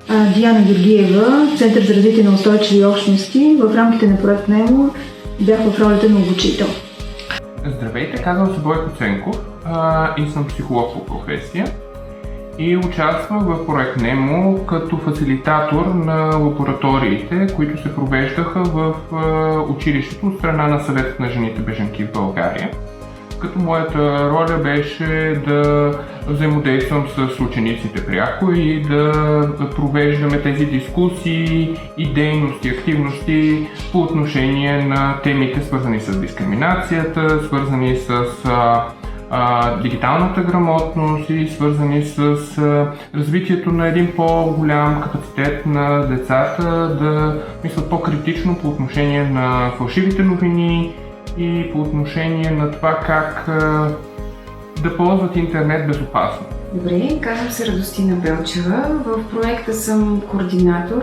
Диана Георгиева, Център за развитие на устойчиви общности. В рамките на проект НЕМО бях в ролята на обучител. Здравейте, казвам се Бойко Ценков и съм психолог по професия и участвам в проект НЕМО като фасилитатор на лабораториите, които се провеждаха в училището от страна на Съветът на жените бежанки в България. Като моята роля беше да взаимодействам с учениците пряко и да провеждаме тези дискусии и дейности, активности по отношение на темите, свързани с дискриминацията, свързани с дигиталната грамотност и свързани с развитието на един по-голям капацитет на децата да мислят по-критично по отношение на фалшивите новини и по отношение на това как да ползват интернет безопасно. Добре, казвам се Радостина Белчева. В проекта съм координатор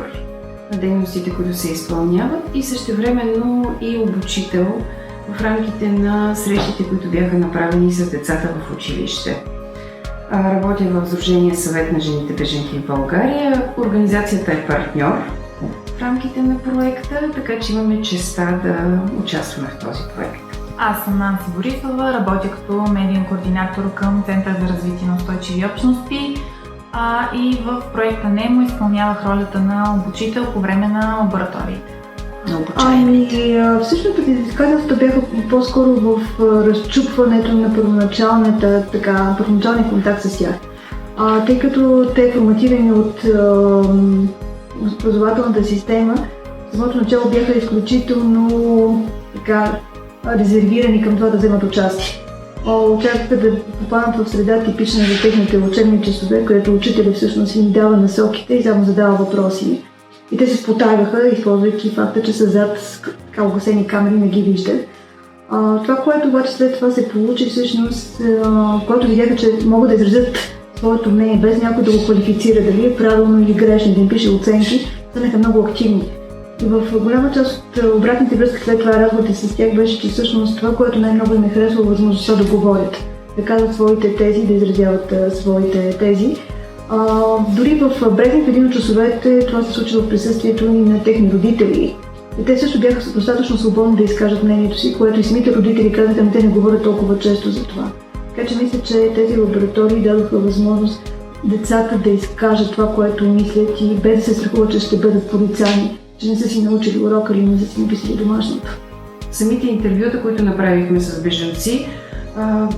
на дейностите, които се изпълняват и същевременно и обучител в рамките на срещите, които бяха направени с децата в училище. Работя в Сдружение Съвет на жените бежанки в България. Организацията е партньор в рамките на проекта, така че имаме честта да участваме в този проект. Аз съм Нанси Борисова, работя като медиен координатор към Център за развитие на устойчиви общности и в проекта НЕМО изпълнявах ролята на обучител по време на лабораториите. Всъщност предизвикателствата бяха по-скоро в разчупването на първоначалния контакт с тях. Тъй като те форматирани от образователната система, в самото начало бяха изключително резервирани към това да вземат участие. Очакваха да попаднат в среда типична за техните учебни часове, където учителят всъщност им дава насоките и само задава въпроси. И те се спотайваха, използвайки факта, че са зад угасени камери, не ги виждат. Това, което обаче след това се получи всъщност, когато видяха, че могат да изразят своето мнение, без някой да го квалифицира, дали е правилно или грешно, да им пише оценки, станаха много активни. И в голяма част от обратните връзки след това разговорите с тях беше, че всъщност това, което най-много им е харесало, възможността да говорят, да казват своите тези, да изразяват своите тези. Дори в Брезник, в един от часовете, това се случва в присъствието и на техни родители. И те също бяха достатъчно свободни да изкажат мнението си, което и самите родители казаха, но те не говорят толкова често за това. Така че мисля, че тези лаборатории дадоха възможност децата да изкажат това, което мислят и без да се страхуват, че ще бъдат порицани, че не са си научили урока или не са си написали домашното. Самите интервюта, които направихме с бежанци,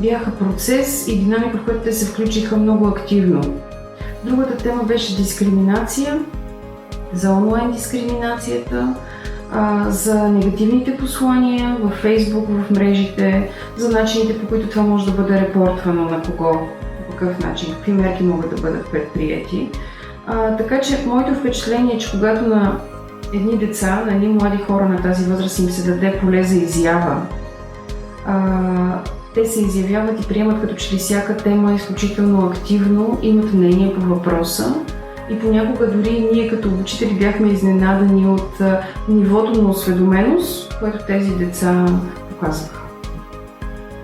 бяха процес и динамика, в която те се включиха много активно. Другата тема беше дискриминация, за онлайн дискриминацията, за негативните послания във Фейсбук, в мрежите, за начините, по които това може да бъде репортвано, на кого, по какъв начин, какви мерки могат да бъдат предприети. Така че моето впечатление е, че когато на едни деца, на едни млади хора на тази възраст им се даде поле за изява, те се изявяват и приемат като че ли всяка тема изключително активно, имат мнение по въпроса и понякога дори ние като обучители бяхме изненадани от нивото на осведоменост, което тези деца показваха.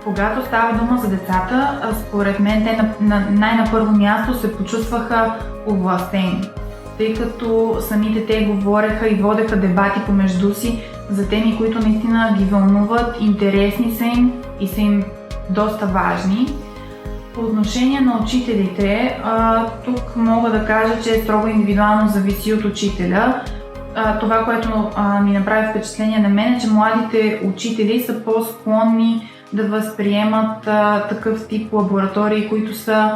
Когато става дума за децата, според мен те на първо място се почувстваха овластени, тъй като самите те говореха и водеха дебати помежду си за теми, които наистина ги вълнуват, интересни са им и са им доста важни. По отношение на учителите, тук мога да кажа, че строго индивидуално зависи от учителя. Това, което ми направи впечатление на мен е, че младите учители са по-склонни да възприемат такъв тип лаборатории, които са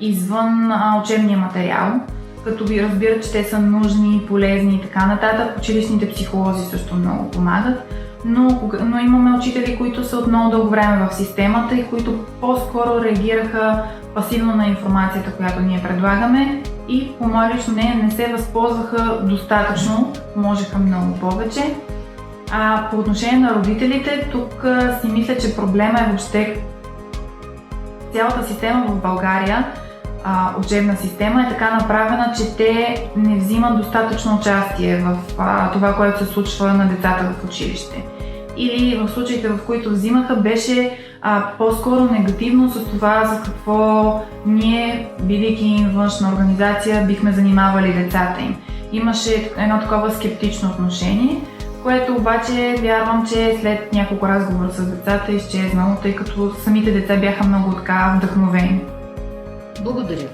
извън учебния материал, като ви разбират, че те са нужни, полезни и така нататък. Училищните психолози също много помагат. Но имаме учители, които са от много дълго време в системата и които по-скоро реагираха пасивно на информацията, която ние предлагаме и по мое лично мнение не се възползваха достатъчно, можеха много повече. По отношение на родителите, тук си мисля, че проблема е въобще цялата система в България, учебна система е така направена, че те не взимат достатъчно участие в това, което се случва на децата в училище. или в случаите, в които взимаха, беше по-скоро негативно с това за какво ние, бидейки външна организация, бихме занимавали децата им. Имаше едно такова скептично отношение, което обаче вярвам, че след няколко разговора с децата е изчезнало, тъй като самите деца бяха много така вдъхновени. Благодаря.